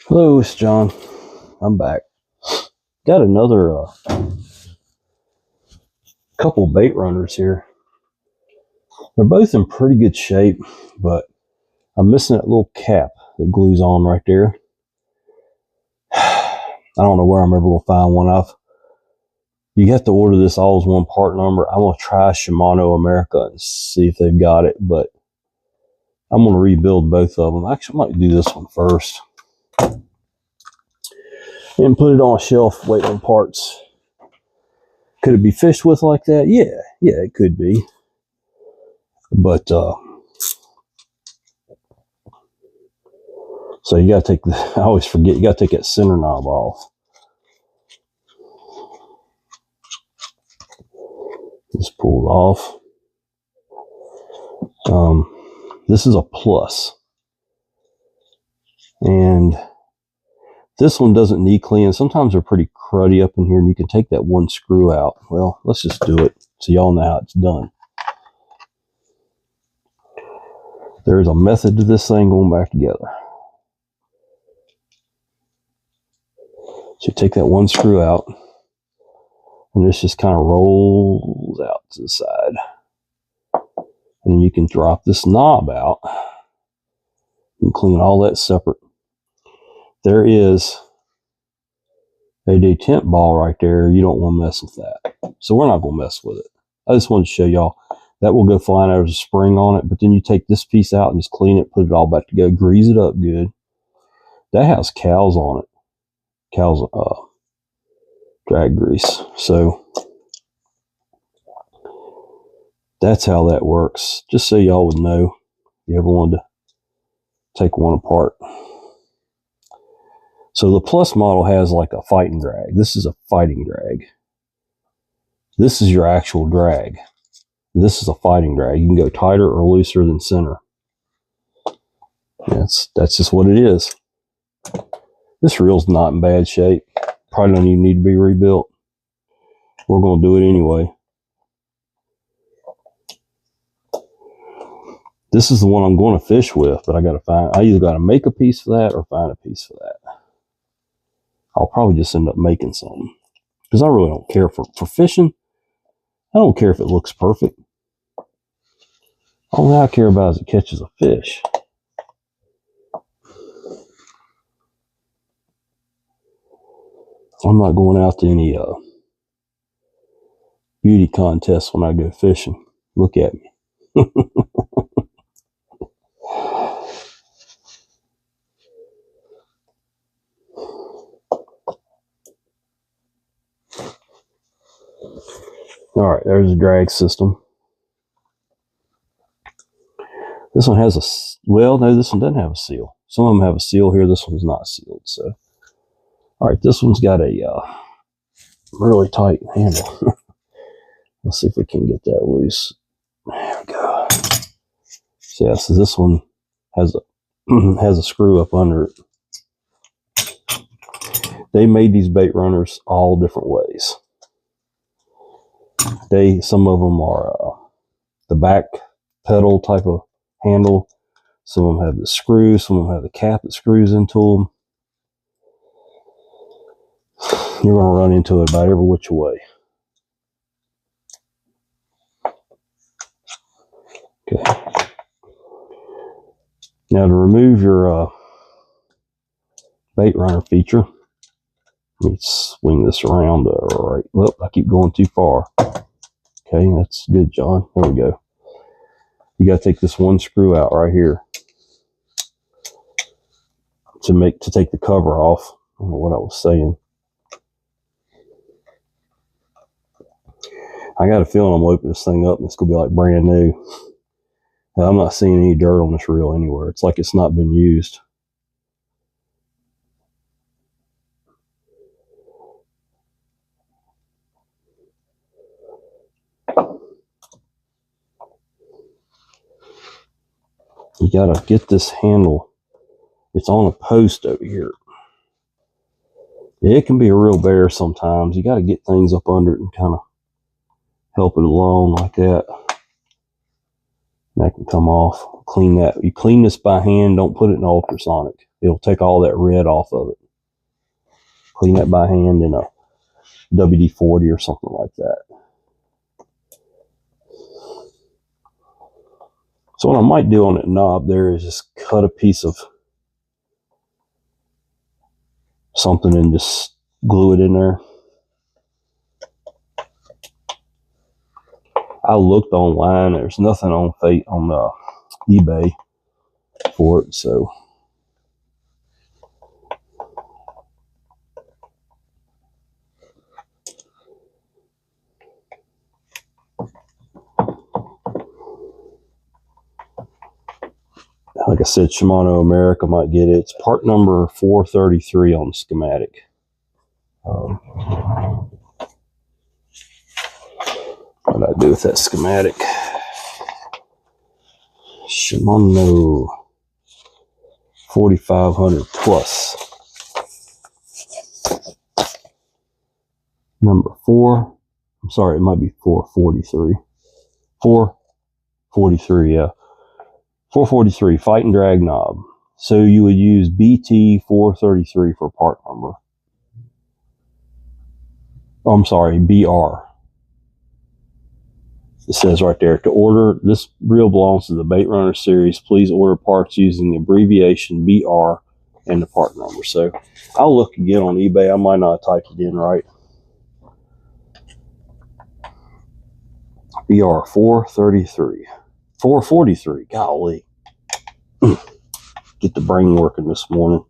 Hello, it's John. I'm back. Got another couple bait runners here. They're both in pretty good shape, but I'm missing that little cap that glues on right there. I don't know where I'm ever going to find one. You have to order this all as one part number. I'm going to try Shimano America and see if they've got it, but I'm going to rebuild both of them. Actually, I might do this one first and put it on a shelf, wait on parts. Could it be fished with like that? Yeah, it could be. But so you got to take I always forget, you got to take that center knob off. Just pull it off. This is a plus. And this one doesn't need cleaning. Sometimes they're pretty cruddy up in here, and you can take that one screw out. Well, let's just do it so y'all know how it's done. There's a method to this thing going back together. So you take that one screw out, and this just kind of rolls out to the side. And you can drop this knob out and clean all that separate. There is a detent ball right there. You don't want to mess with that. So we're not going to mess with it. I just wanted to show y'all that will go flying out. There's a spring on it, but then you take this piece out and just clean it, put it all back together, grease it up good. That has cows on it. Cows drag grease. So that's how that works. Just so y'all would know if you ever wanted to take one apart. So the Plus model has like a fighting drag. This is a fighting drag. This is your actual drag. This is a fighting drag. You can go tighter or looser than center. That's just what it is. This reel's not in bad shape. Probably don't even need to be rebuilt. We're going to do it anyway. This is the one I'm going to fish with, but I either got to make a piece for that or find a piece for that. I'll probably just end up making some, because I really don't care for fishing. I don't care if it looks perfect. All I care about is it catches a fish. I'm not going out to any beauty contests when I go fishing. Look at me. All right, there's the drag system. This one has well, no, this one doesn't have a seal. Some of them have a seal here. This one's not sealed. So, all right, this one's got a really tight handle. Let's see if we can get that loose. There we go. So yeah, so this one has a screw up under it. They made these bait runners all different ways. Some of them are the back pedal type of handle. Some of them have the screw. Some of them have the cap that screws into them. You're going to run into it about every which way. Okay. Now to remove your bait runner feature, let me swing this around. Right. Look, I keep going too far. Okay, that's good, John. There we go. You got to take this one screw out right here to take the cover off. I don't know what I was saying. I got a feeling I'm going to open this thing up and it's going to be like brand new. And I'm not seeing any dirt on this reel anywhere. It's like it's not been used. You got to get this handle. It's on a post over here. It can be a real bear sometimes. You got to get things up under it and kind of help it along like that. That can come off. Clean that. You clean this by hand. Don't put it in ultrasonic. It'll take all that red off of it. Clean that by hand in a WD-40 or something like that. So what I might do on that knob there is just cut a piece of something and just glue it in there. I looked online. There's nothing on eBay for it, so like I said, Shimano America might get it. It's part number 433 on the schematic. What did I do with that schematic? Shimano 4500 plus. Number 4. I'm sorry, it might be 443. 443, yeah. 443, fight and drag knob. So you would use BT 433 for part number. Oh, I'm sorry, BR. It says right there, to order, this reel belongs to the Baitrunner series. Please order parts using the abbreviation BR and the part number. So I'll look again on eBay. I might not have typed it in right. BR 433. 443, golly. Get the brain working this morning.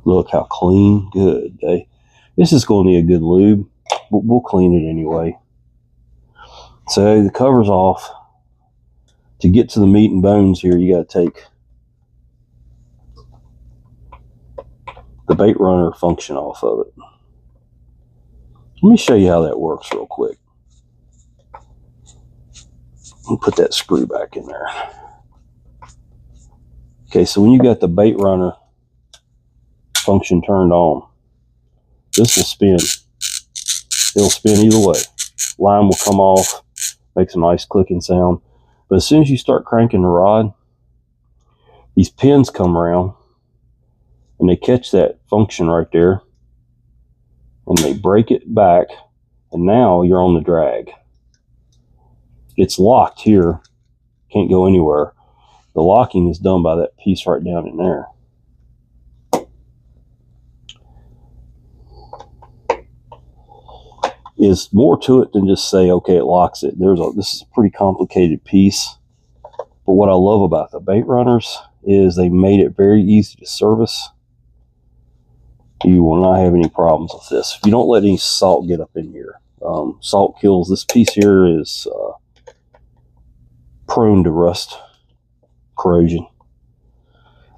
Look how clean. Good day. This is going to need a good lube, but we'll clean it anyway. So the cover's off. To get to the meat and bones here, you got to take the Baitrunner function off of it. Let me show you how that works real quick. I'll put that screw back in there. Okay, so when you got the Baitrunner function turned on, this will spin. It'll spin either way. Line will come off, makes a nice clicking sound. But as soon as you start cranking the rod, these pins come around and they catch that function right there and they break it back, and now you're on the drag. It's locked here, can't go anywhere. The locking is done by that piece right down in there. Is more to it than just say, okay, it locks it. This is a pretty complicated piece. But what I love about the Baitrunners is they made it very easy to service. You will not have any problems with this. If you don't let any salt get up in here. Salt kills. This piece here is prone to rust, corrosion.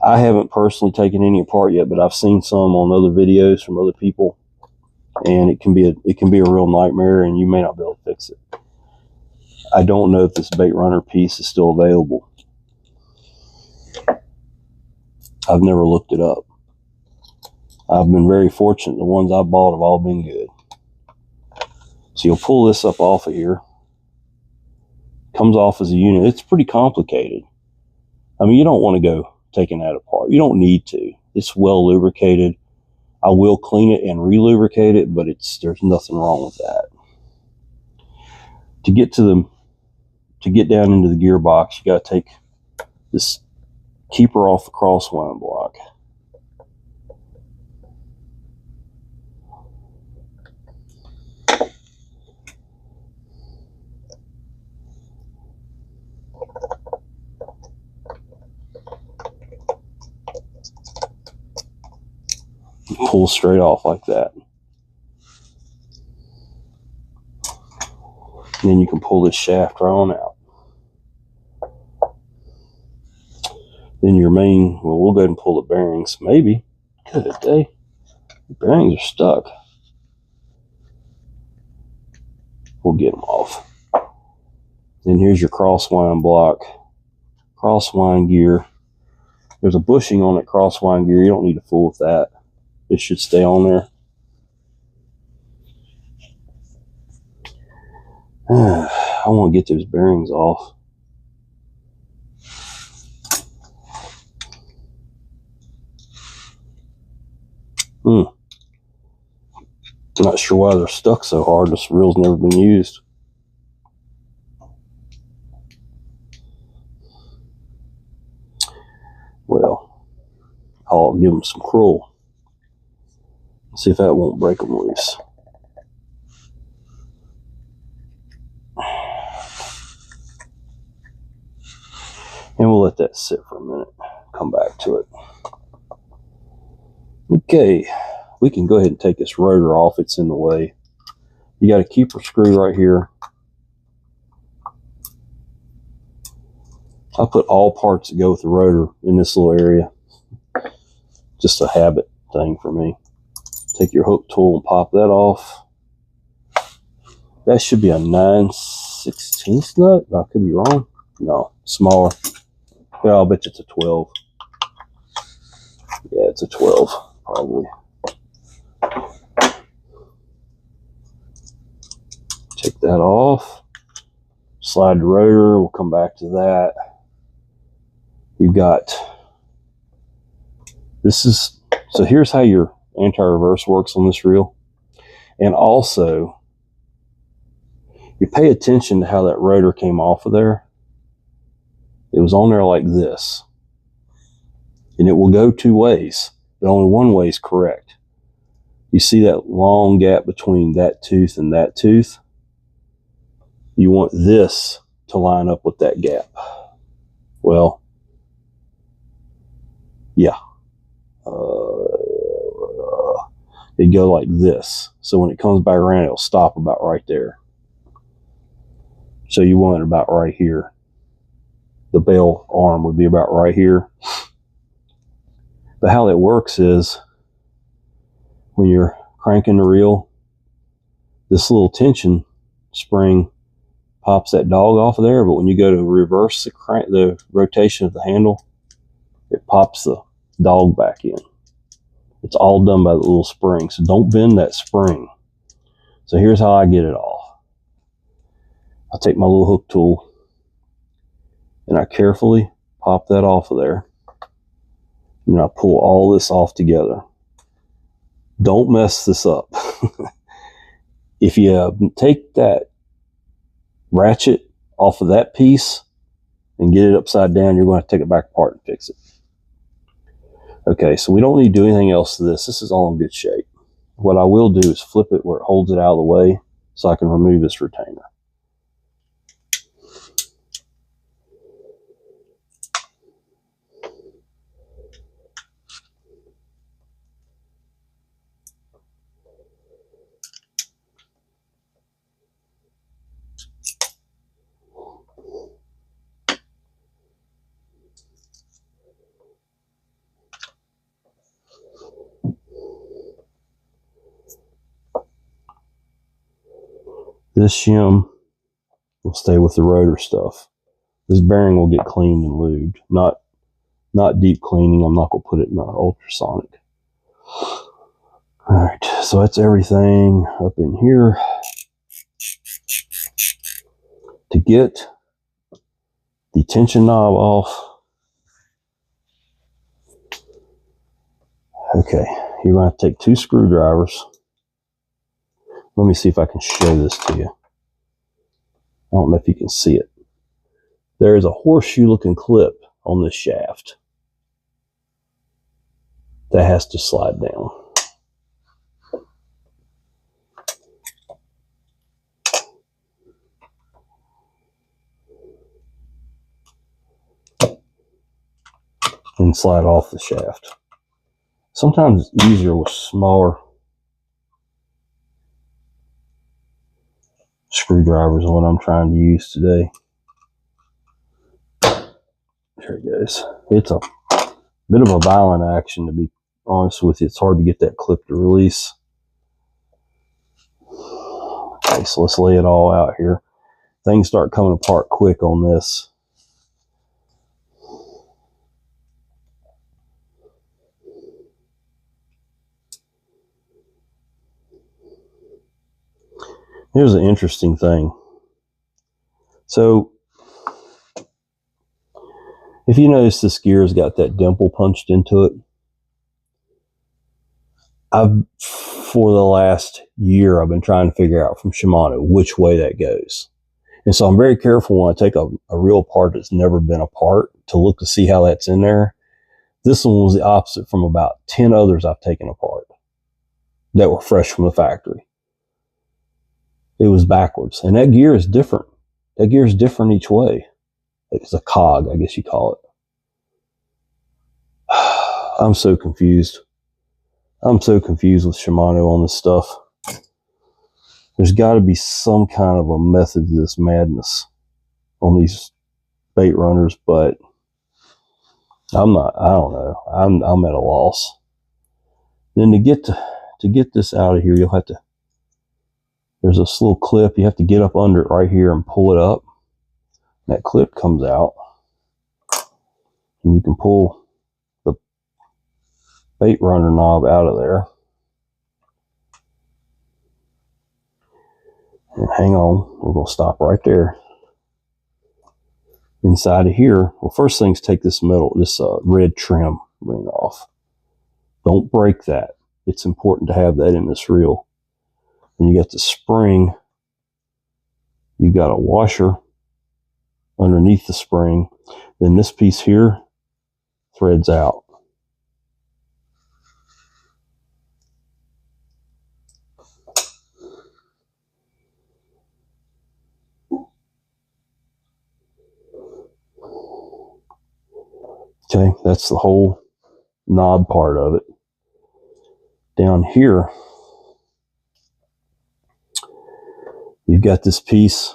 I haven't personally taken any apart yet, but I've seen some on other videos from other people. And it can be a real nightmare, and you may not be able to fix it. I don't know if this Baitrunner piece is still available. I've never looked it up. I've been very fortunate. The ones I bought have all been good. So you'll pull this up off of here. Comes off as a unit. It's pretty complicated. I mean, you don't want to go taking that apart. You don't need to. It's well lubricated. I will clean it and re-lubricate it, but there's nothing wrong with that. To get down into the gearbox, you got to take this keeper off the crosswind block. Pull straight off like that. And then you can pull this shaft right on out. Then your main, well, we'll go ahead and pull the bearings. Maybe. Good day. The bearings are stuck. We'll get them off. Then here's your crosswind block. Crosswind gear. There's a bushing on that crosswind gear. You don't need to fool with that. It should stay on there. I want to get those bearings off. I'm not sure why they're stuck so hard. This reel's never been used. Well, I'll give them some cruel. See if that won't break them loose. And we'll let that sit for a minute. Come back to it. Okay, we can go ahead and take this rotor off. It's in the way. You got a keeper screw right here. I put all parts that go with the rotor in this little area. Just a habit thing for me. Take your hook tool and pop that off. That should be a 9/16 nut. I could be wrong. No, smaller. Yeah, I'll bet you it's a 12. Yeah, it's a 12, probably. Take that off. Slide the rotor. We'll come back to that. You've got, so here's how your anti-reverse works on this reel. And also, you pay attention to how that rotor came off of there. It was on there like this. And it will go two ways, but only one way is correct. You see that long gap between that tooth and that tooth? You want this to line up with that gap. Well, yeah. It'd go like this. So when it comes back around, it'll stop about right there. So you want it about right here. The bell arm would be about right here. But how that works is when you're cranking the reel, this little tension spring pops that dog off of there, but when you go to reverse the rotation of the handle, it pops the dog back in. It's all done by the little spring, so don't bend that spring. So here's how I get it off. I take my little hook tool and I carefully pop that off of there. And I pull all this off together. Don't mess this up. If you take that ratchet off of that piece and get it upside down, you're going to take it back apart and fix it. Okay, so we don't need to do anything else to this. This is all in good shape. What I will do is flip it where it holds it out of the way so I can remove this retainer. This shim will stay with the rotor stuff. This bearing will get cleaned and lubed. Not deep cleaning. I'm not going to put it in the ultrasonic. Alright, so that's everything up in here. To get the tension knob off, okay, you're going to take 2 screwdrivers. Let me see if I can show this to you. I don't know if you can see it. There is a horseshoe looking clip on this shaft that has to slide down. And slide off the shaft. Sometimes it's easier with smaller screwdrivers than what I'm trying to use today. There it goes. It's a bit of a violent action, to be honest with you. It's hard to get that clip to release. Okay, so let's lay it all out here. Things start coming apart quick on this. Here's an interesting thing. So if you notice, this gear's got that dimple punched into it. For the last year, I've been trying to figure out from Shimano which way that goes. And so I'm very careful when I take a reel apart that's never been apart to look to see how that's in there. This one was the opposite from about 10 others I've taken apart that were fresh from the factory. It was backwards. And that gear is different. That gear is different each way. It's a cog, I guess you call it. I'm so confused. I'm so confused with Shimano on this stuff. There's got to be some kind of a method to this madness on these bait runners, but I don't know. I'm at a loss. Then to get this out of here, you'll have to, there's this little clip, you have to get up under it right here and pull it up. That clip comes out, and you can pull the bait runner knob out of there. And hang on, we're going to stop right there. Inside of here, well, first things, take this red trim ring off. Don't break that. It's important to have that in this reel. And you got the spring. You got a washer underneath the spring. Then this piece here threads out. Okay, that's the whole knob part of it. Down here, you've got this piece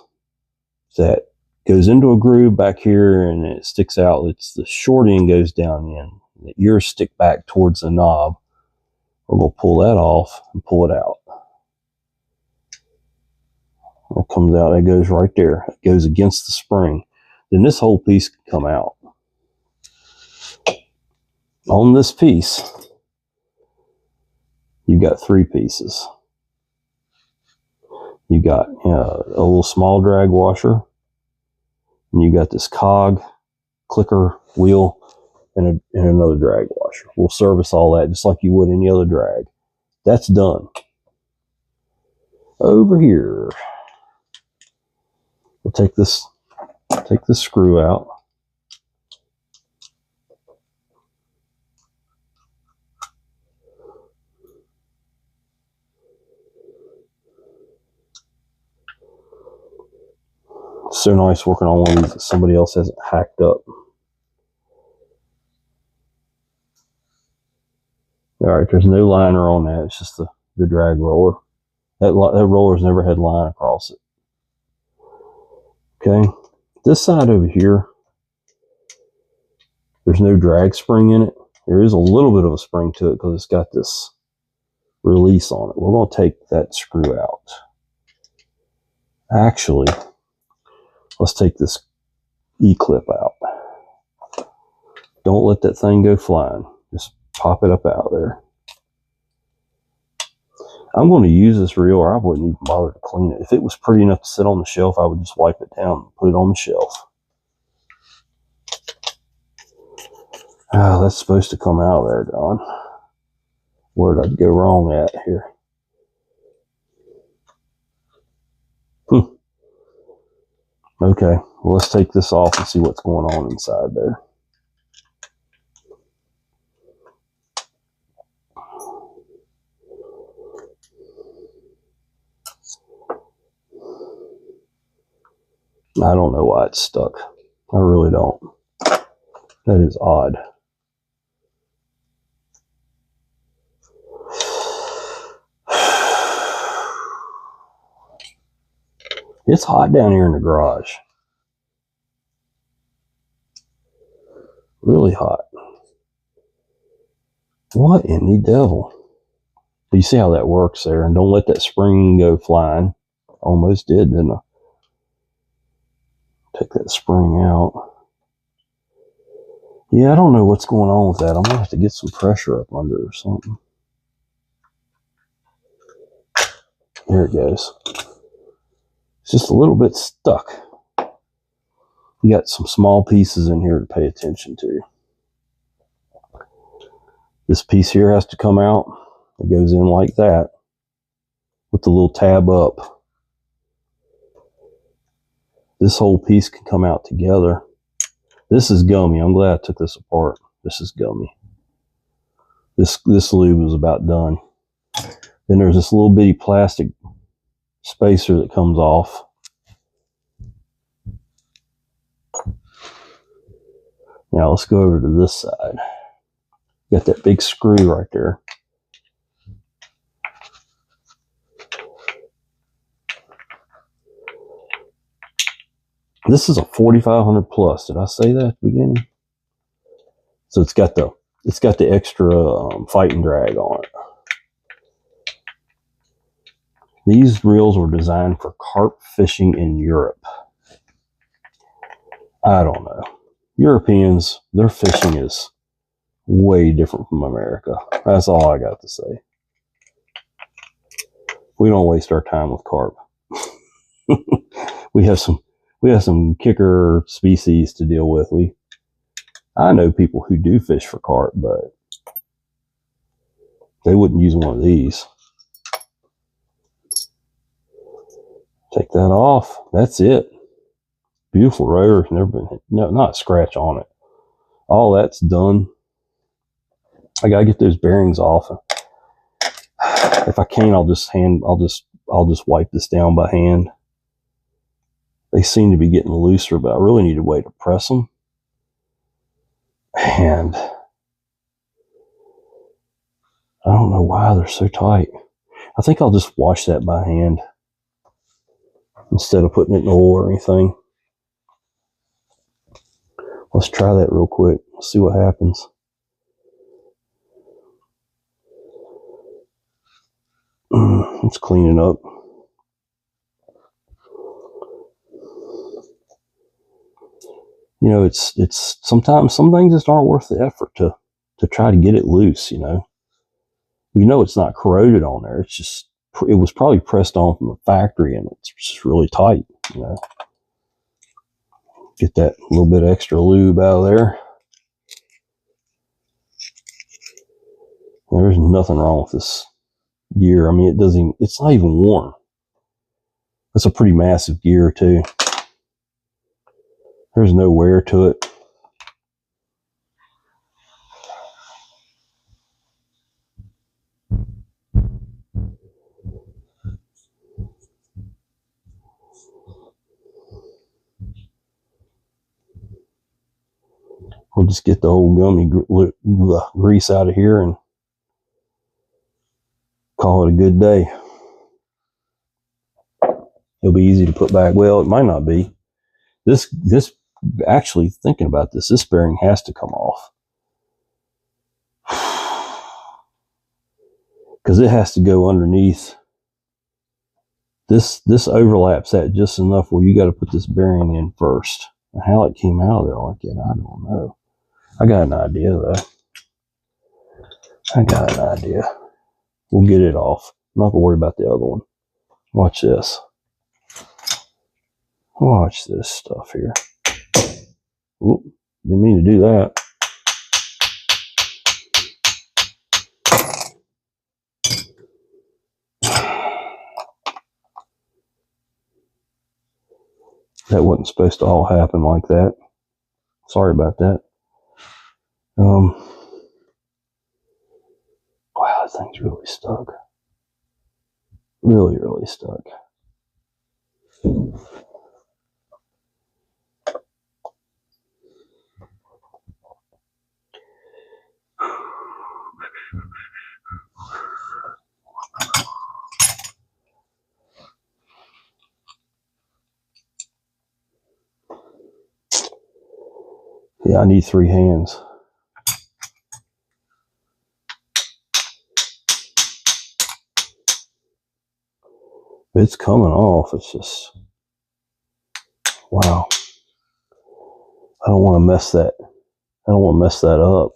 that goes into a groove back here, and it sticks out. It's the short end goes down in. The ears stick back towards the knob. We're going to pull that off and pull it out. It comes out. It goes right there. It goes against the spring. Then this whole piece can come out. On this piece, you've got three pieces. You got a little small drag washer, and you got this cog, clicker, wheel, and another drag washer. We'll service all that just like you would any other drag. That's done. Over here, we'll take this screw out. It's so nice working on one of these that somebody else hasn't hacked up. Alright, there's no liner on that. It's just the drag roller. That roller's never had line across it. Okay, this side over here, there's no drag spring in it. There is a little bit of a spring to it because it's got this release on it. We're going to take that screw out. Actually, let's take this E-clip out. Don't let that thing go flying. Just pop it up out there. I'm going to use this reel, or I wouldn't even bother to clean it. If it was pretty enough to sit on the shelf, I would just wipe it down and put it on the shelf. Ah, that's supposed to come out there, Don. Where did I go wrong at here? Okay, well, let's take this off and see what's going on inside there. I don't know why it's stuck. I really don't. That is odd. It's hot down here in the garage. Really hot. What in the devil? You see how that works there? And don't let that spring go flying. Almost did, didn't I? Take that spring out. Yeah, I don't know what's going on with that. I'm going to have to get some pressure up under it or something. There it goes. It's just a little bit stuck. You got some small pieces in here to pay attention to. This piece here has to come out. It goes in like that with the little tab up. This whole piece can come out together. This is gummy. I'm glad I took this apart. This is gummy. This lube is about done. Then there's this little bitty plastic spacer that comes off. Now let's go over to this side. Got that big screw right there. This is a 4500 plus. Did I say that at the beginning? So it's got the extra fight and drag on it. These reels were designed for carp fishing in Europe. I don't know. Europeans, their fishing is way different from America. That's all I got to say. We don't waste our time with carp. we have some kicker species to deal with. I know people who do fish for carp, but they wouldn't use one of these. Take that off. That's it. Beautiful rotor. Never been hit. No, not a scratch on it. All that's done. I gotta get those bearings off. If I can, I'll just wipe this down by hand. They seem to be getting looser, but I really need a way to press them. And I don't know why they're so tight. I think I'll just wash that by hand instead of putting it in oil or anything. Let's try that real quick. Let's see what happens. Let's clean it up. You know, it's sometimes some things just aren't worth the effort to try to get it loose, you know. We know it's not corroded on there. It's just, it was probably pressed on from the factory and it's just really tight, you know. Get that little bit extra lube out of there. There's nothing wrong with this gear. I mean, it's not even worn. That's a pretty massive gear too. There's no wear to it. We'll just get the old gummy grease out of here and call it a good day. It'll be easy to put back. Well, it might not be. This actually, thinking about this bearing has to come off. Because it has to go underneath. This overlaps that just enough where you got to put this bearing in first. And how it came out of there like that, I don't know. I got an idea though. We'll get it off. I'm not gonna worry about the other one. Watch this. Watch this stuff here. Oop, didn't mean to do that. That wasn't supposed to all happen like that. Sorry about that. Wow, that thing's really stuck. Really, really stuck. Yeah, I need 3 hands. It's coming off. It's just, wow. I don't want to mess that. I don't want to mess that up.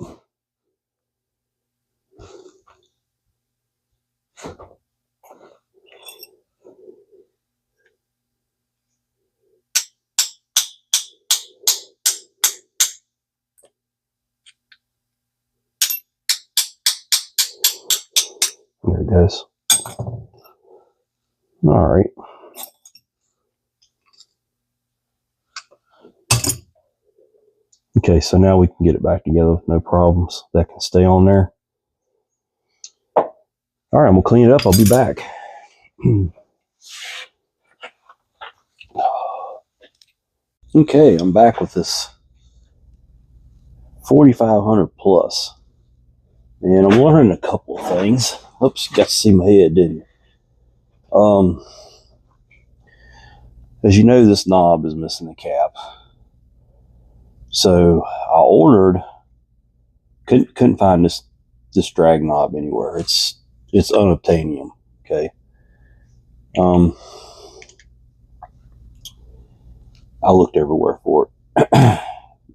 There it goes. All right. Okay, so now we can get it back together with no problems. That can stay on there. All right, I'm gonna clean it up. I'll be back. Okay, I'm back with this 4500 plus. And I'm learning a couple of things. Oops, got to see my head, didn't you? As you know, this knob is missing the cap. So I ordered, couldn't find this drag knob anywhere. It's unobtainium. Okay. I looked everywhere for it.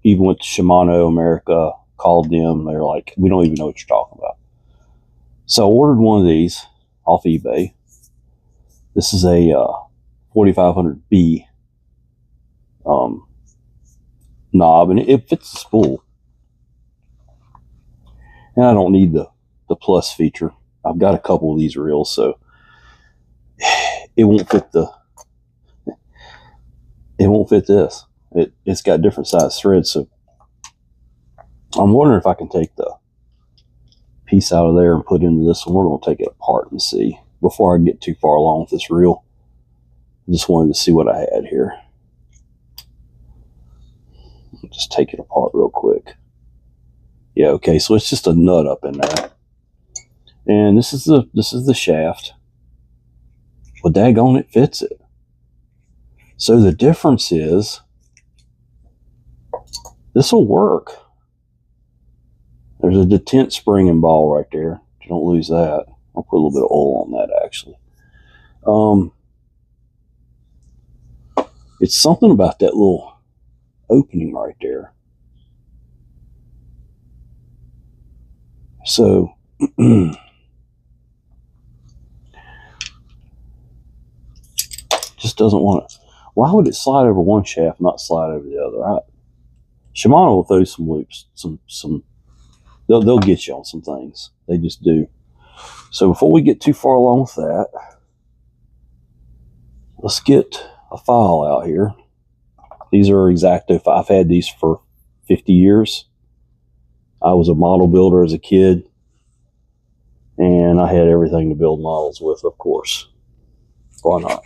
Even with Shimano America, called them. They're like, we don't even know what you're talking about. So I ordered one of these off eBay. This is a 4500B knob, and it fits the spool. And I don't need the plus feature. I've got a couple of these reels, so it won't fit this. It's got different size threads, so I'm wondering if I can take the piece out of there and put into this one. We're going to take it apart and see before I get too far along with this reel. I just wanted to see what I had here. I'll just take it apart real quick. Yeah, okay, so it's just a nut up in there. And this is the shaft. Well, daggone, it fits it. So the difference is this will work. There's a detent spring and ball right there. Don't lose that. I'll put a little bit of oil on that, actually. It's something about that little opening right there. So just doesn't want to. Why would it slide over one shaft, not slide over the other? Shimano will throw some loops. They'll get you on some things. They just do. So before we get too far along with that, let's get a file out here. These are X-Acto. I've had these for 50 years. I was a model builder as a kid, and I had everything to build models with, of course. Why not?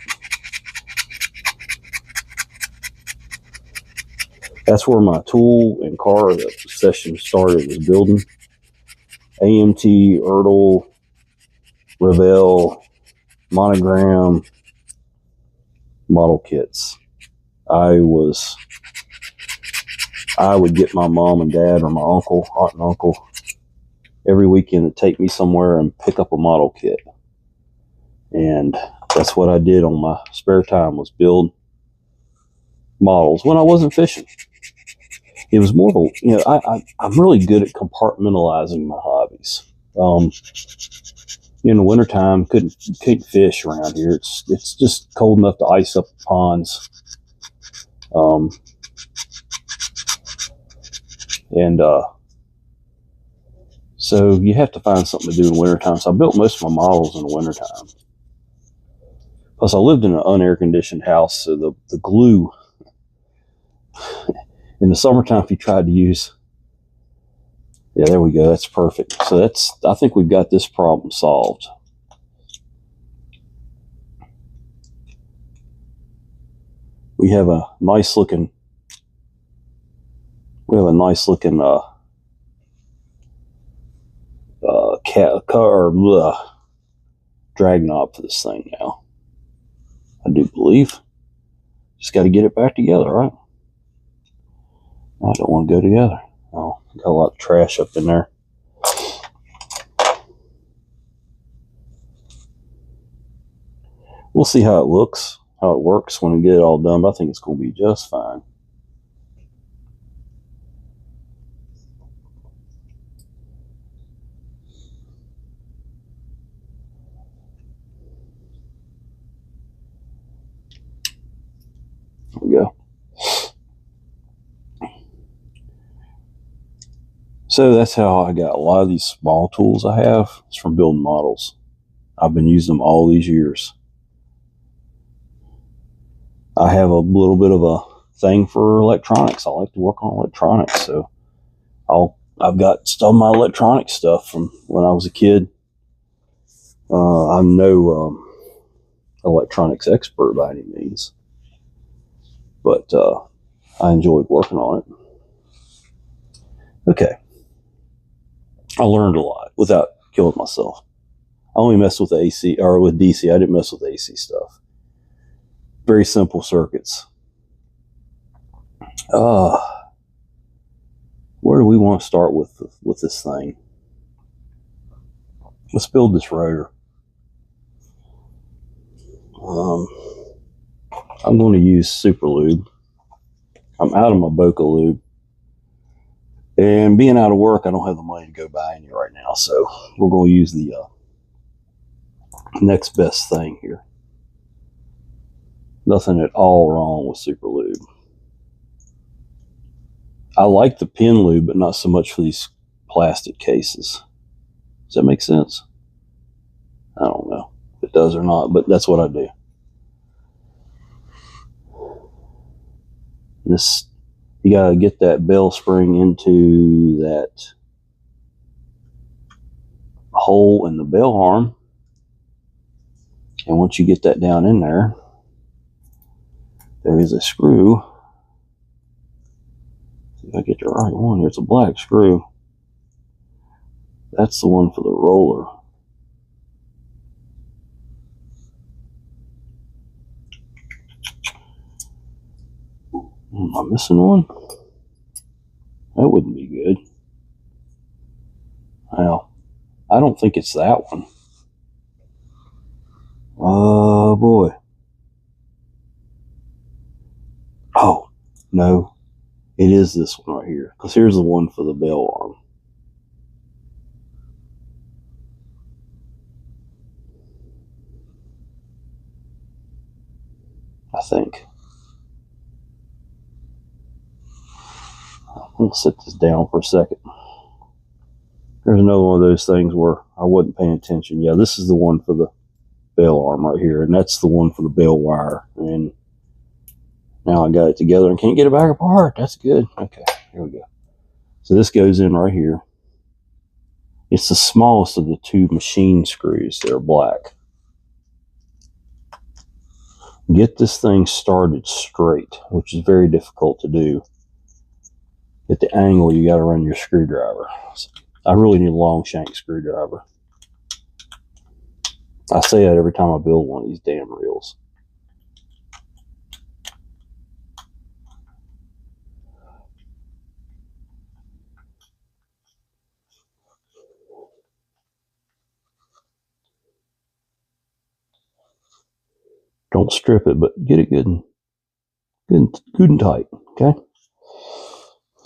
That's where my tool and car obsession started, was building AMT, Ertl, Revell, Monogram model kits. I would get my mom and dad or my uncle, aunt and uncle, every weekend to take me somewhere and pick up a model kit. And that's what I did on my spare time, was build models when I wasn't fishing. It was more of a, I'm really good at compartmentalizing my hobbies. In the wintertime, couldn't fish around here. It's just cold enough to ice up the ponds. So you have to find something to do in the wintertime. So I built most of my models in the wintertime. Plus, I lived in an unair-conditioned house, so the glue in the summertime, if you tried to use, yeah, there we go. That's perfect. So I think we've got this problem solved. We have a nice looking drag knob for this thing now. I do believe. Just got to get it back together, right? I don't want to go together. Oh, got a lot of trash up in there. We'll see how it looks, how it works when we get it all done, but I think it's going to be just fine. There we go. So that's how I got a lot of these small tools I have. It's from building models. I've been using them all these years. I have a little bit of a thing for electronics. I like to work on electronics, so I've got some of my electronic stuff from when I was a kid. I'm no electronics expert by any means, but I enjoyed working on it. Okay. I learned a lot without killing myself. I only messed with AC or with DC. I didn't mess with AC stuff. Very simple circuits. Where do we want to start with this thing? Let's build this rotor. I'm going to use super lube. I'm out of my Boca lube. And being out of work, I don't have the money to go buy any right now. So we're going to use the next best thing here. Nothing at all wrong with super lube. I like the pin lube, but not so much for these plastic cases. Does that make sense? I don't know if it does or not, but that's what I do. This, you got to get that bell spring into that hole in the bell arm. And once you get that down in there, there is a screw. See if I get the right one here. It's a black screw. That's the one for the roller. Am I missing one? That wouldn't be good. Well, I don't think it's that one. Oh boy. Oh, no. It is this one right here. Because here's the one for the bell arm. I think. I'm going to set this down for a second. There's another one of those things where I wasn't paying attention. Yeah, this is the one for the bell arm right here. And that's the one for the bell wire. And now I got it together and can't get it back apart. That's good. Okay, here we go. So this goes in right here. It's the smallest of the two machine screws. They're black. Get this thing started straight, which is very difficult to do. At the angle, you got to run your screwdriver. So I really need a long shank screwdriver. I say that every time I build one of these damn reels. Don't strip it, but get it good and tight, okay?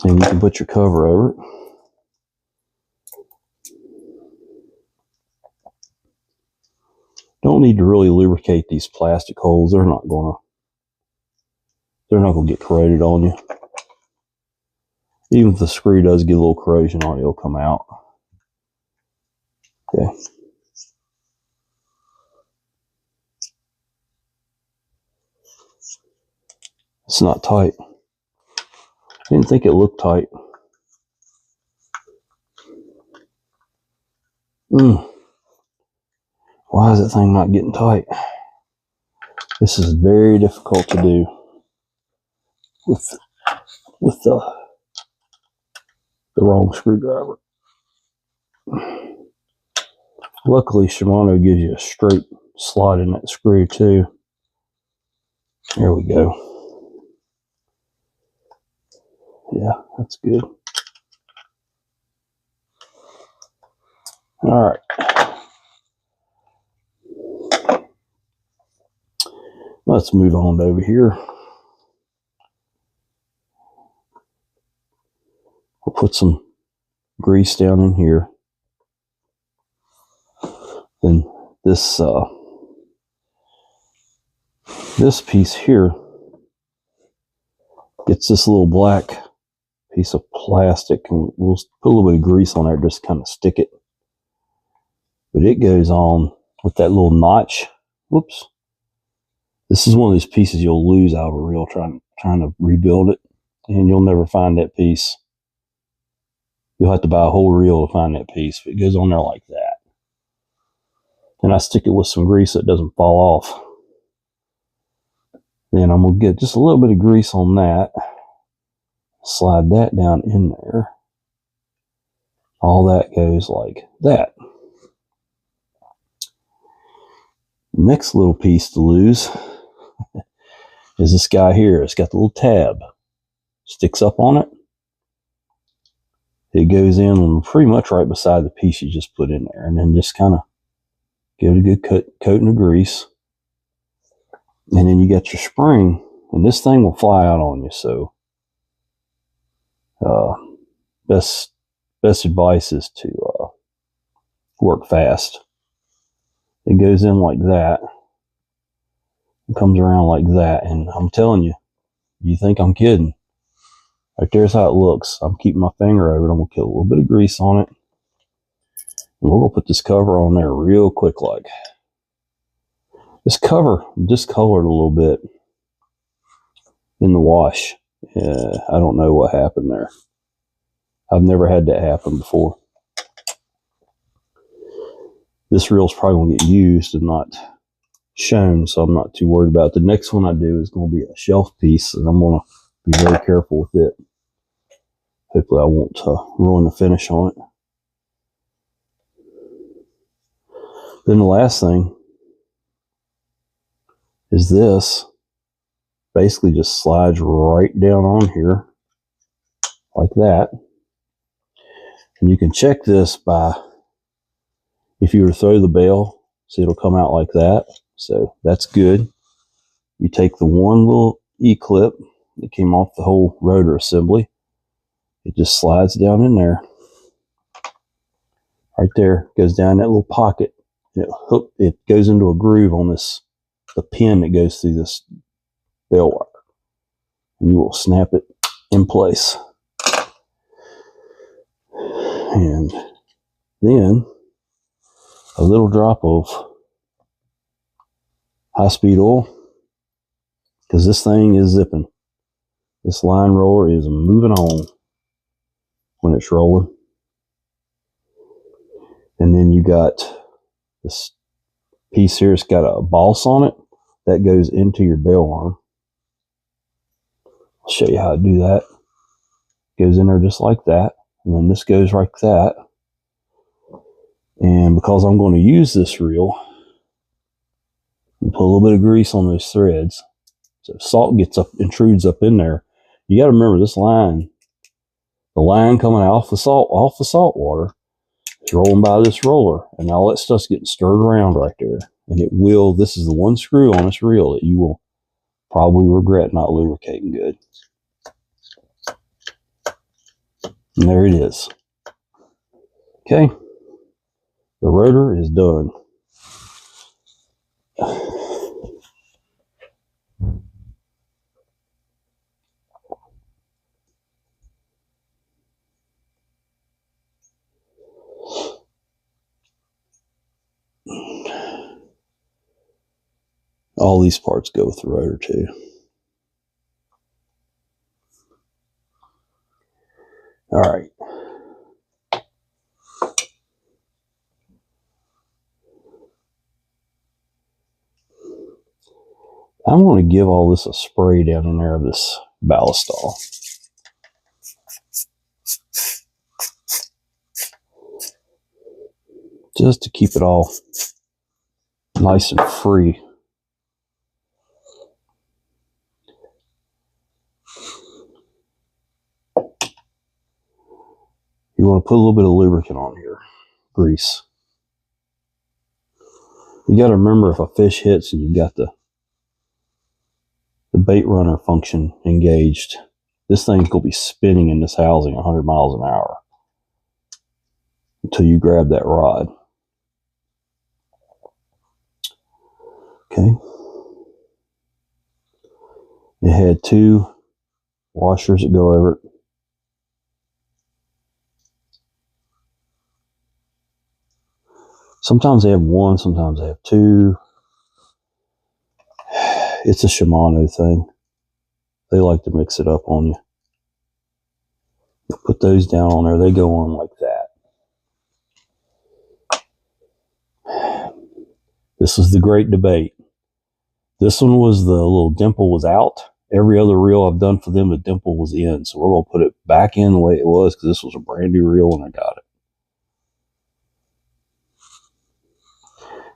And you can put your cover over it. Don't need to really lubricate these plastic holes. They're not gonna get corroded on you. Even if the screw does get a little corrosion on it, it'll come out. Okay. It's not tight. I didn't think it looked tight. Why is that thing not getting tight? This is very difficult to do with the wrong screwdriver. Luckily, Shimano gives you a straight slot in that screw too. There we go. Yeah, that's good. All right. Let's move on over here. We'll put some grease down in here. Then this piece here gets this little black piece of plastic, and we'll put a little bit of grease on there, just kind of stick it. But it goes on with that little notch. Whoops. This is one of these pieces you'll lose out of a reel trying to rebuild it, and you'll never find that piece. You'll have to buy a whole reel to find that piece. It goes on there like that. And I stick it with some grease so it doesn't fall off. Then I'm going to get just a little bit of grease on that. Slide that down in there. All that goes like that. Next little piece to lose is this guy here. It's got the little tab. Sticks up on it. It goes in pretty much right beside the piece you just put in there. And then just kind of give it a good coating of grease. And then you got your spring. And this thing will fly out on you. So best advice is to work fast. It goes in like that. It comes around like that. And I'm telling you, you think I'm kidding. Right there's how it looks. I'm keeping my finger over it. I'm going to get a little bit of grease on it. And we're going to put this cover on there real quick like. This cover discolored a little bit in the wash. I don't know what happened there. I've never had that happen before. This reel's probably going to get used and not shown, so I'm not too worried about it. The next one I do is going to be a shelf piece, and I'm going to be very careful with it. Hopefully I won't ruin the finish on it. Then the last thing is this. Basically just slides right down on here like that. And you can check this by, if you were to throw the bail, see it'll come out like that. So that's good. You take the one little E-clip that came off the whole rotor assembly. It just slides down in there. Right there. Goes down that little pocket. And it goes into a groove on the pin that goes through this bail wire. And you will snap it in place. And then a little drop of high-speed oil, because this thing is zipping. This line roller is moving on when it's rolling. And then you got this piece here. It's got a boss on it that goes into your bail arm. I'll show you how to do that. Goes in there just like that. And then this goes like that. And because I'm going to use this reel, and put a little bit of grease on those threads, so if salt intrudes up in there, you got to remember this line, the line coming off the salt water, is rolling by this roller, and all that stuff's getting stirred around right there. And it will. This is the one screw on this reel that you will probably regret not lubricating good. And there it is. Okay, the rotor is done. All these parts go with the rotor too. All right. I'm going to give all this a spray down in there of this ballistol. Just to keep it all nice and free. You want to put a little bit of lubricant on here, grease. You got to remember, if a fish hits and you've got the Baitrunner function engaged, this thing's going to be spinning in this housing 100 miles an hour until you grab that rod. Okay. It had 2 washers that go over it. Sometimes they have one, sometimes they have two. It's a Shimano thing. They like to mix it up on you. You put those down on there, they go on like that. This is the great debate. This one was the little dimple was out. Every other reel I've done for them, the dimple was in. So we're going to put it back in the way it was because this was a brand new reel when I got it.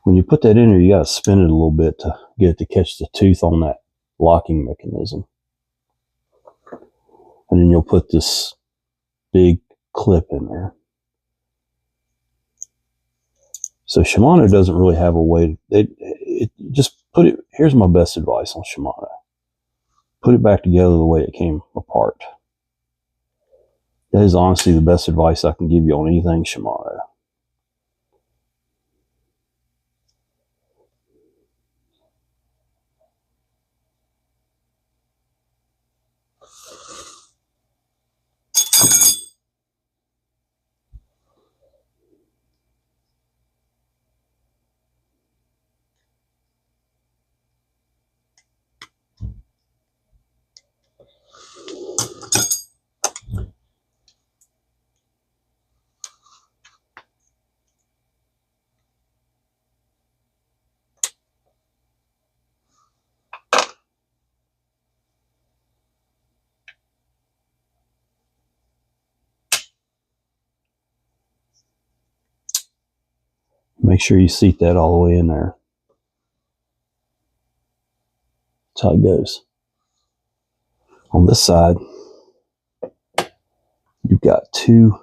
When you put that in there, you got to spin it a little bit to get it to catch the tooth on that locking mechanism. And then you'll put this big clip in there. So Shimano doesn't really have a way. Just put it. Here's my best advice on Shimano. Put it back together the way it came apart. That is honestly the best advice I can give you on anything Shimano. Make sure you seat that all the way in there. That's how it goes. On this side, you've got two.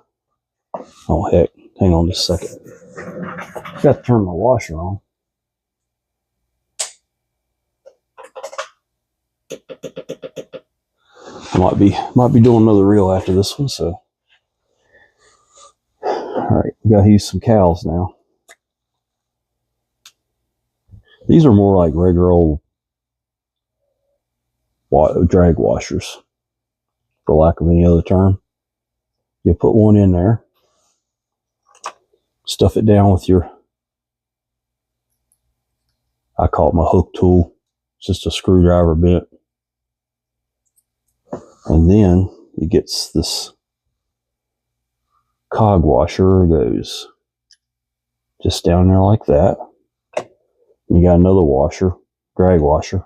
Oh, heck. Hang on just a second. I've got to turn my washer on. Might be doing another reel after this one, so. Alright, we gotta use some cowls now. These are more like regular old drag washers, for lack of any other term. You put one in there, stuff it down with your, I call it my hook tool. It's just a screwdriver bit. And then it gets this cog washer, goes just down there like that. And you got another washer, drag washer.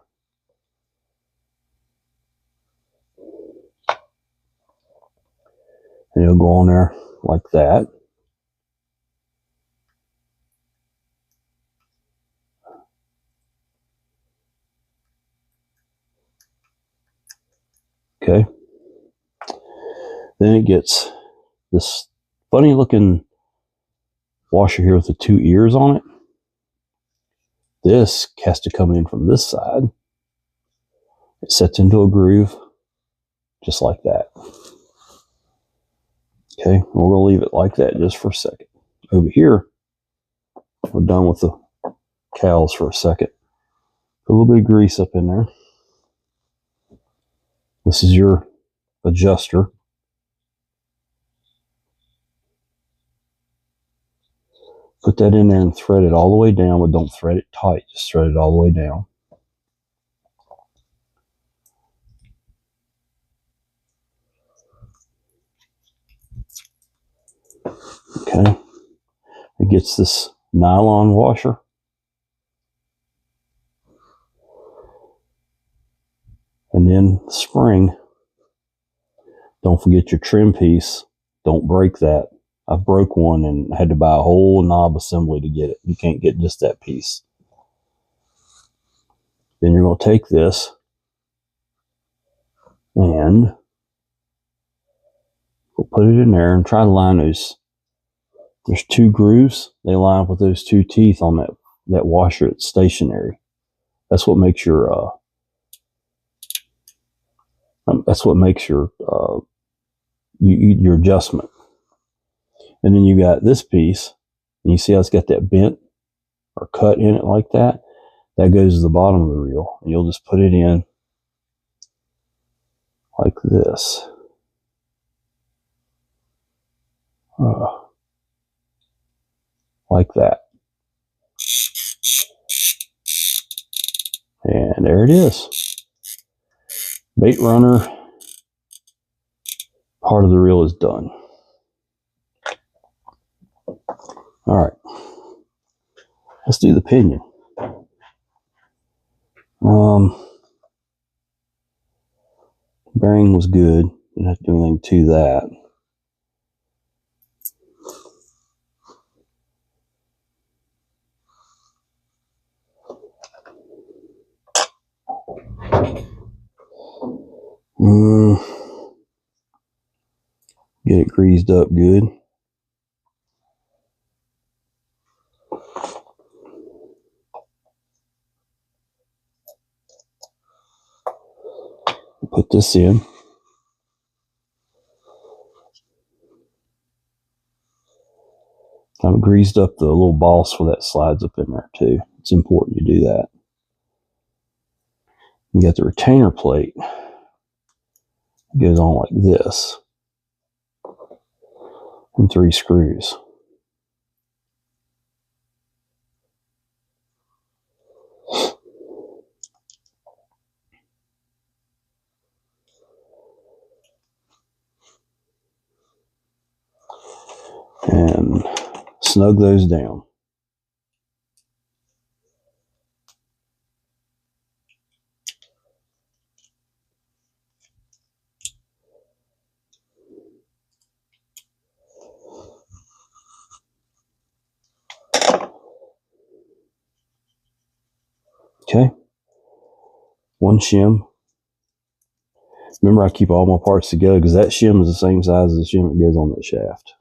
And it'll go on there like that. Okay. Then it gets this funny looking washer here with the two ears on it. This has to come in from this side. It sets into a groove just like that. Okay, we're going to leave it like that just for a second. Over here, we're done with the cowls for a second. Put a little bit of grease up in there. This is your adjuster. Put that in there and thread it all the way down, but don't thread it tight. Just thread it all the way down. Okay. It gets this nylon washer. And then the spring. Don't forget your trim piece. Don't break that. I broke one and had to buy a whole knob assembly to get it. You can't get just that piece. Then you're going to take this and we'll put it in there and try to line those. There's two grooves. They line up with those two teeth on that washer that's stationary. That's what makes your your adjustment. And then you got this piece, and you see how it's got that bent or cut in it like that? That goes to the bottom of the reel. And you'll just put it in like this. Like that. And there it is. Baitrunner part of the reel is done. All right, let's do the pinion. Bearing was good. Didn't have to do anything to that. Get it greased up good. Put this in. I've greased up the little boss where that slides up in there too. It's important you do that. You got the retainer plate. It goes on like this. And 3 screws. And snug those down. Okay. 1 shim. Remember, I keep all my parts together because that shim is the same size as the shim that goes on that shaft.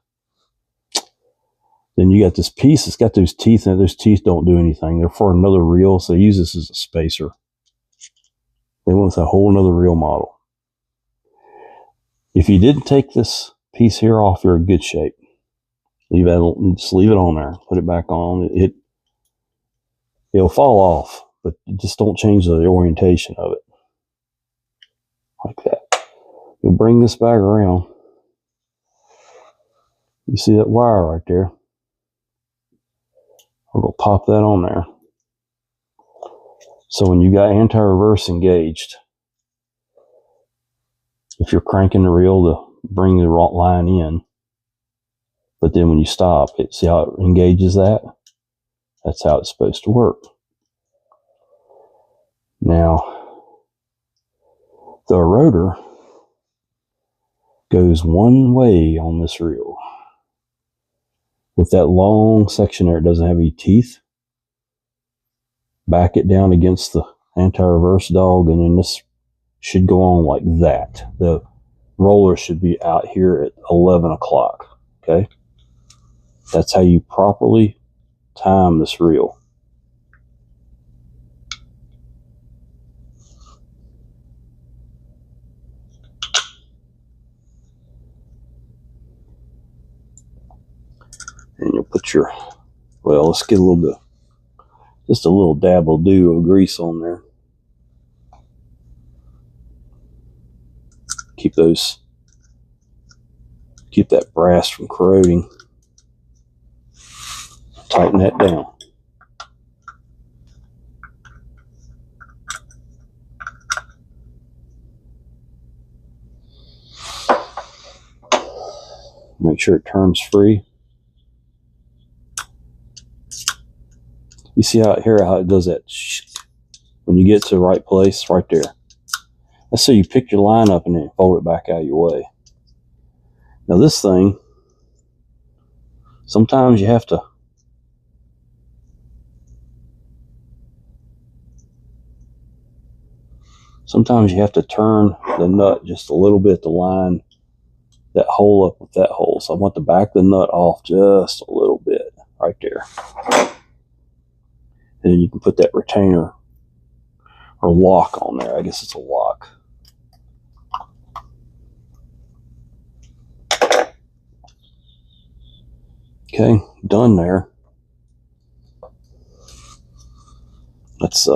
Then you got this piece. It's got those teeth in it. Those teeth don't do anything. They're for another reel, so they use this as a spacer. They went with a whole another reel model. If you didn't take this piece here off, you're in good shape. Just leave it on there. Put it back on. It'll fall off, but just don't change the orientation of it. Like that. We'll bring this back around. You see that wire right there? We're going to pop that on there. So when you got anti-reverse engaged, if you're cranking the reel to bring the line in, but then when you stop, see how it engages that? That's how it's supposed to work. Now, the rotor goes one way on this reel. With that long section there, it doesn't have any teeth. Back it down against the anti-reverse dog, and then this should go on like that. The roller should be out here at 11 o'clock. Okay? That's how you properly time this reel. And you'll put your, well, let's get a little bit, just a little dab will do of grease on there. Keep that brass from corroding. Tighten that down. Make sure it turns free. You see how it does that when you get to the right place, right there. Let's say you pick your line up and then fold it back out of your way. Now this thing, sometimes you have to turn the nut just a little bit to line that hole up with that hole. So I want to back the nut off just a little bit right there. And then you can put that retainer or lock on there. I guess it's a lock. Okay, done there. Let's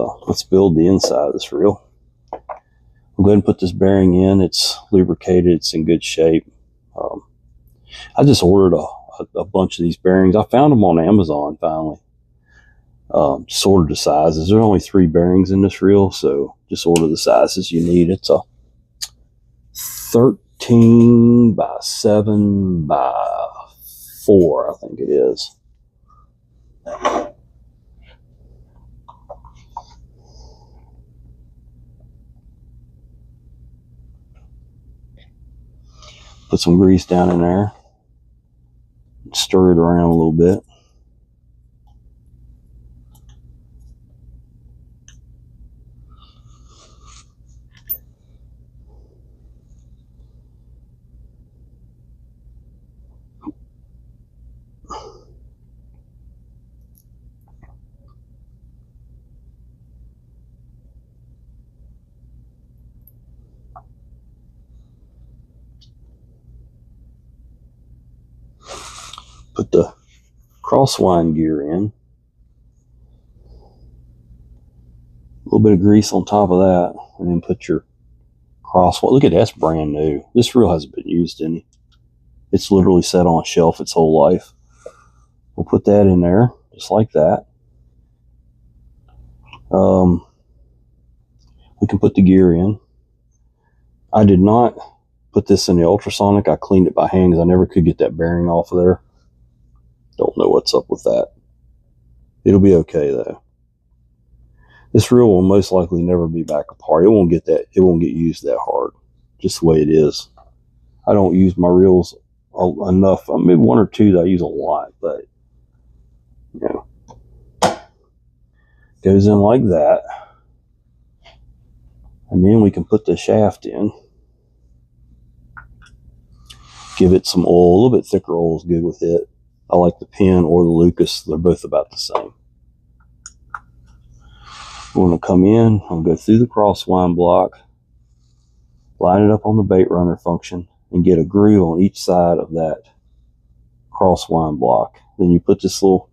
build the inside of this reel. I'm going to put this bearing in. It's lubricated. It's in good shape. I just ordered a bunch of these bearings. I found them on Amazon finally. Just order the sizes. There's only 3 bearings in this reel, so just order the sizes you need. It's a 13 by 7 by 4, I think it is. Put some grease down in there. Stir it around a little bit. Put the crosswind gear in. A little bit of grease on top of that, and then put your crosswind. Look at that, that's brand new. This reel hasn't been used any. It's literally sat on a shelf its whole life. We'll put that in there, just like that. We can put the gear in. I did not put this in the ultrasonic. I cleaned it by hand because I never could get that bearing off of there. Don't know what's up with that. It'll be okay though. This reel will most likely never be back apart. It won't get used that hard, just the way it is. I don't use my reels enough. Maybe 1 or 2 that I use a lot, but you know, goes in like that. And then we can put the shaft in. Give it some oil. A little bit thicker oil is good with it. I like the Penn or the Lucas. They're both about the same. We're going to come in. I'm going to go through the crosswind block, line it up on the Baitrunner function, and get a groove on each side of that crosswind block. Then you put this little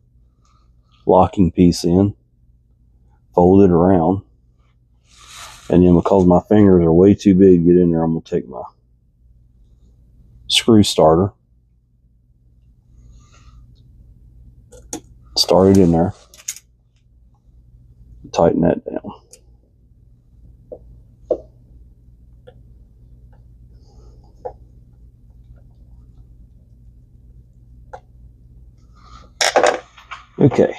locking piece in, fold it around, and then because my fingers are way too big to get in there, I'm going to take my screw starter, start it in there, tighten that down. Okay,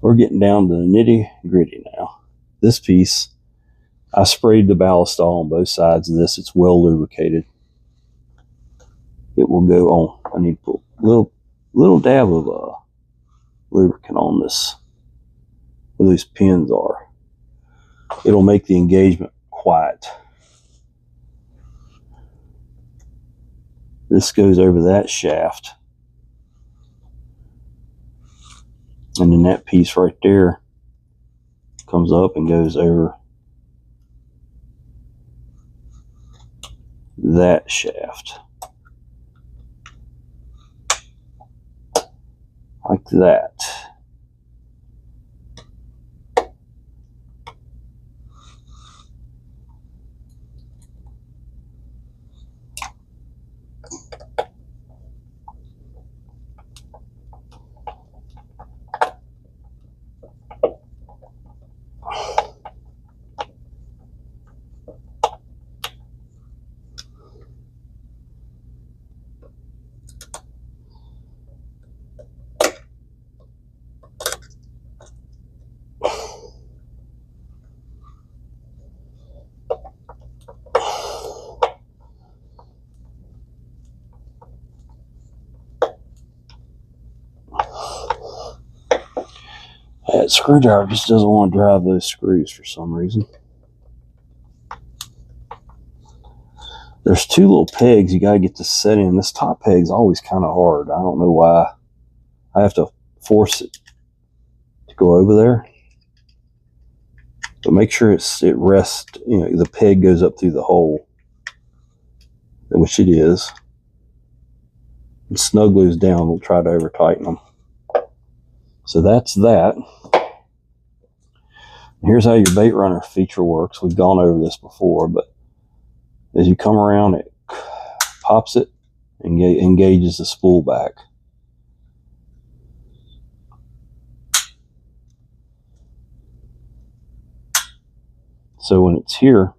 we're getting down to the nitty gritty now. This piece, I sprayed the ballast on both sides of this. It's well lubricated. It will go on. I need to put a little dab of lubricant on this, where these pins are. It'll make the engagement quiet. This goes over that shaft. And then that piece right there comes up and goes over that shaft. Like that. That screwdriver just doesn't want to drive those screws for some reason. There's 2 little pegs you got to get this set in. This top peg's always kind of hard. I don't know why. I have to force it to go over there. But make sure it rests, you know, the peg goes up through the hole, which it is. And snug those down. We'll try to over tighten them. So that's that. Here's how your Baitrunner feature works. We've gone over this before, but as you come around, it pops it and engages the spool back. So when it's here,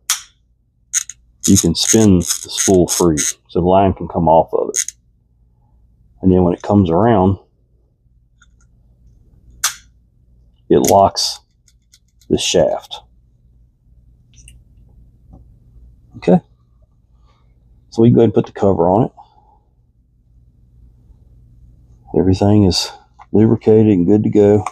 you can spin the spool free, so the line can come off of it. And then when it comes around, it locks the shaft. Okay, so we can go ahead and put the cover on it. Everything is lubricated and good to go.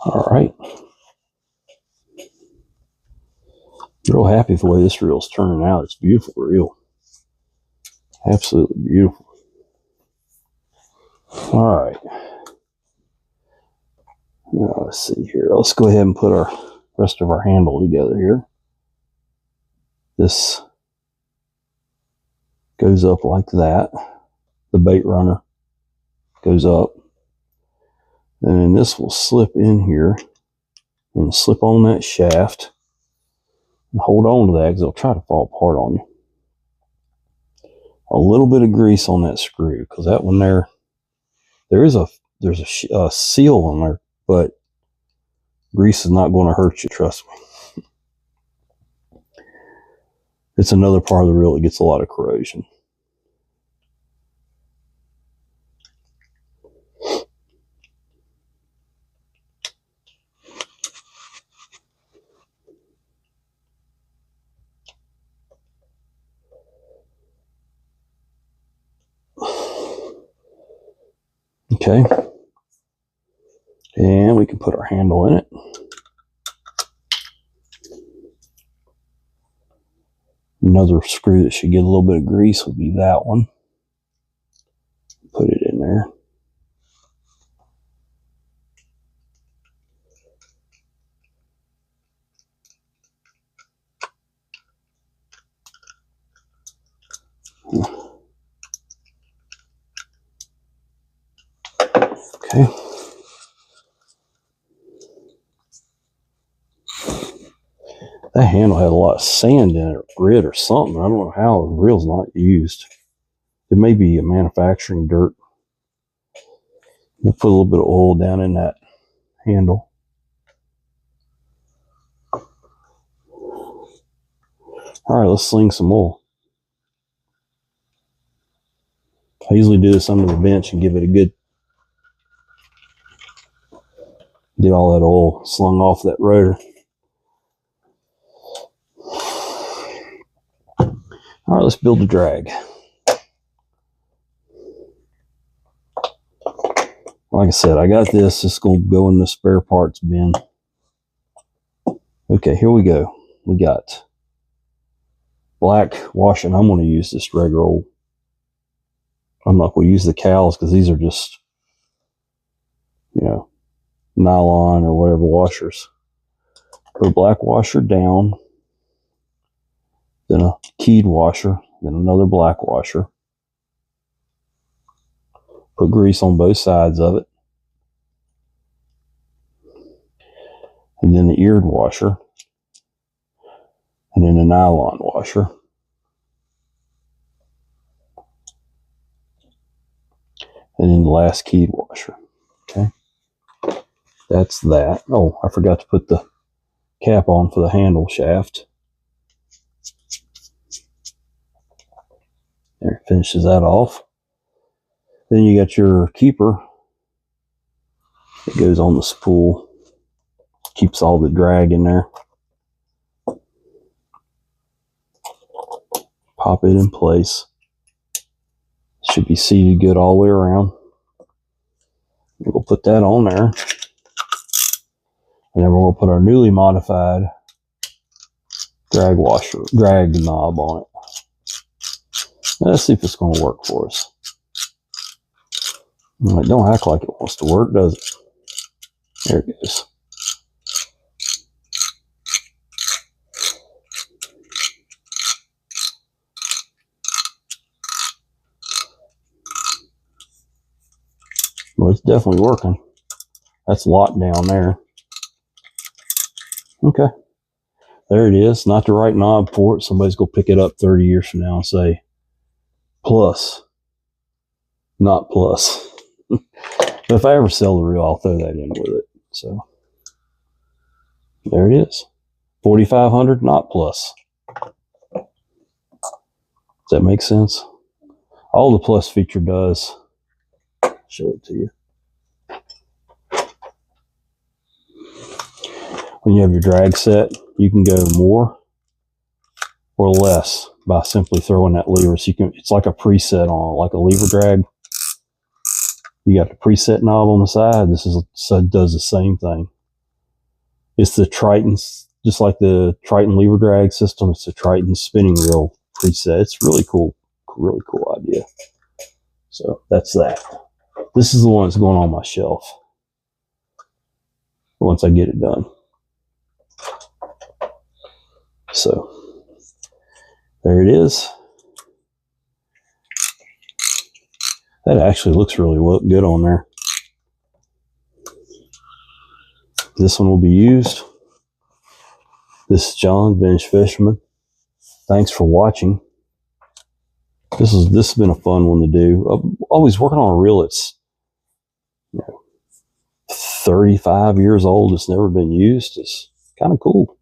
All right. Real happy with the way this reel's turning out. It's a beautiful reel. Absolutely beautiful. All right. Now, let's see here. Let's go ahead and put our rest of our handle together here. This goes up like that. The Baitrunner goes up. And then this will slip in here and slip on that shaft. And hold on to that because it'll try to fall apart on you. A little bit of grease on that screw because that one there's a seal on there, but grease is not going to hurt you, trust me. It's another part of the reel that gets a lot of corrosion. Okay, and we can put our handle in it. Another screw that should get a little bit of grease would be that one. Put it in there. Okay. That handle had a lot of sand in it, or grit or something. I don't know how the reel's not used. It may be a manufacturing dirt. We'll put a little bit of oil down in that handle. All right, let's sling some oil. I usually do this under the bench and give it a good, get all that oil slung off that rotor. All right, let's build a drag. Like I said, I got this. It's going to go in the spare parts bin. Okay, here we go. We got black washing. I'm going to use this regular old. I'm not going to use the cowls because these are just, nylon or whatever washers. Put a black washer down, then a keyed washer, then another black washer. Put grease on both sides of it. And then the eared washer. And then a nylon washer. And then the last keyed washer. Okay. That's that. Oh, I forgot to put the cap on for the handle shaft. There, finishes that off. Then you got your keeper that goes on the spool. keeps all the drag in there. Pop it in place. Should be seated good all the way around. We'll put that on there. And then we're going to put our newly modified drag knob on it. Let's see if it's going to work for us. It don't act like it wants to work, does it? There it goes. Well, it's definitely working. That's locked down there. Okay. There it is. Not the right knob for it. Somebody's going to pick it up 30 years from now and say, plus, not plus. But if I ever sell the reel, I'll throw that in with it. So, there it is. 4,500, not plus. Does that make sense? All the plus feature does, show it to you. When you have your drag set, you can go more or less by simply throwing that lever. So you can, it's like a preset on, like a lever drag. You got the preset knob on the side. This does the same thing. It's the Triton, just like the Triton lever drag system. It's the Triton spinning reel preset. It's really cool idea. So that's that. This is the one that's going on my shelf once I get it done. So there it is. That actually looks really good on there. This one will be used. This is John, Vintage Fisherman. Thanks for watching. This has been a fun one to do. I'm always working on a reel that's 35 years old. It's never been used. It's kind of cool.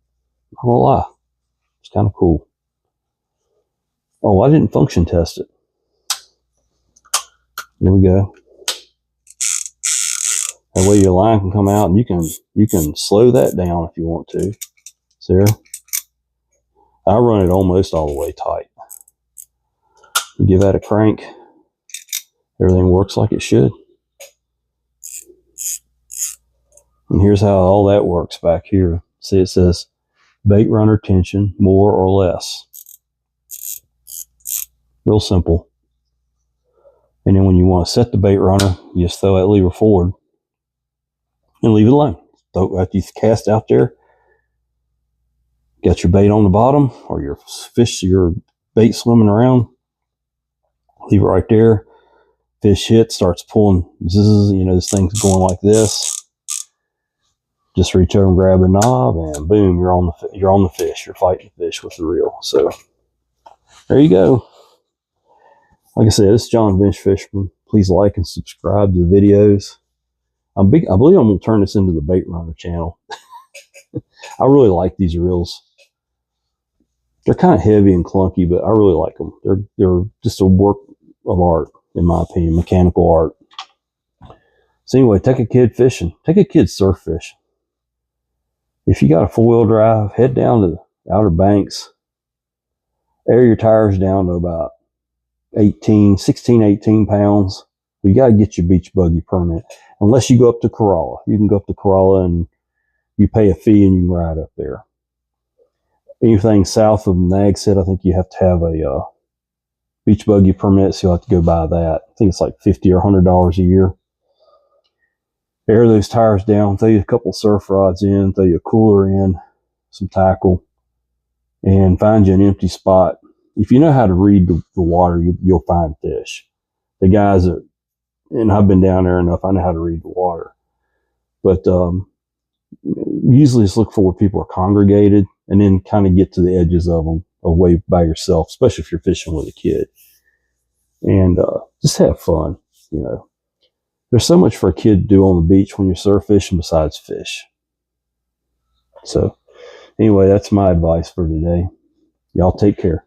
Not gonna lie. It's kind of cool. Oh, I didn't function test it. There we go. That way your line can come out, and you can slow that down if you want to. See there? I run it almost all the way tight. You give that a crank, everything works like it should. And here's how all that works back here. See, it says Baitrunner tension, more or less. Real simple. And then when you want to set the Baitrunner, you just throw that lever forward and leave it alone. So after you cast out there, got your bait on the bottom or your bait swimming around, leave it right there. Fish hits, starts pulling, this thing's going like this. Just reach over and grab a knob, and boom, you're on the fish. You're fighting the fish with the reel. So there you go. Like I said, this is John, Vintage Fisherman. Please like and subscribe to the videos. I believe I'm going to turn this into the Baitrunner channel. I really like these reels. They're kind of heavy and clunky, but I really like them. They're just a work of art, in my opinion, mechanical art. So anyway, take a kid fishing. Take a kid surf fishing. If you got a 4-wheel drive, head down to the Outer Banks. Air your tires down to about 18 pounds. You got to get your beach buggy permit. Unless you go up to Corolla. You can go up to Corolla and you pay a fee and you can ride up there. Anything south of Nags Head, I think you have to have a beach buggy permit, so you'll have to go buy that. I think it's like $50 or $100 a year. Air those tires down, throw you a couple surf rods in, throw you a cooler in, some tackle, and find you an empty spot. If you know how to read the water, you'll find fish. The guys that, and I've been down there enough, I know how to read the water. But usually just look for where people are congregated, and then kind of get to the edges of them away by yourself, especially if you're fishing with a kid. And just have fun, There's so much for a kid to do on the beach when you're surf fishing besides fish. So anyway, that's my advice for today. Y'all take care.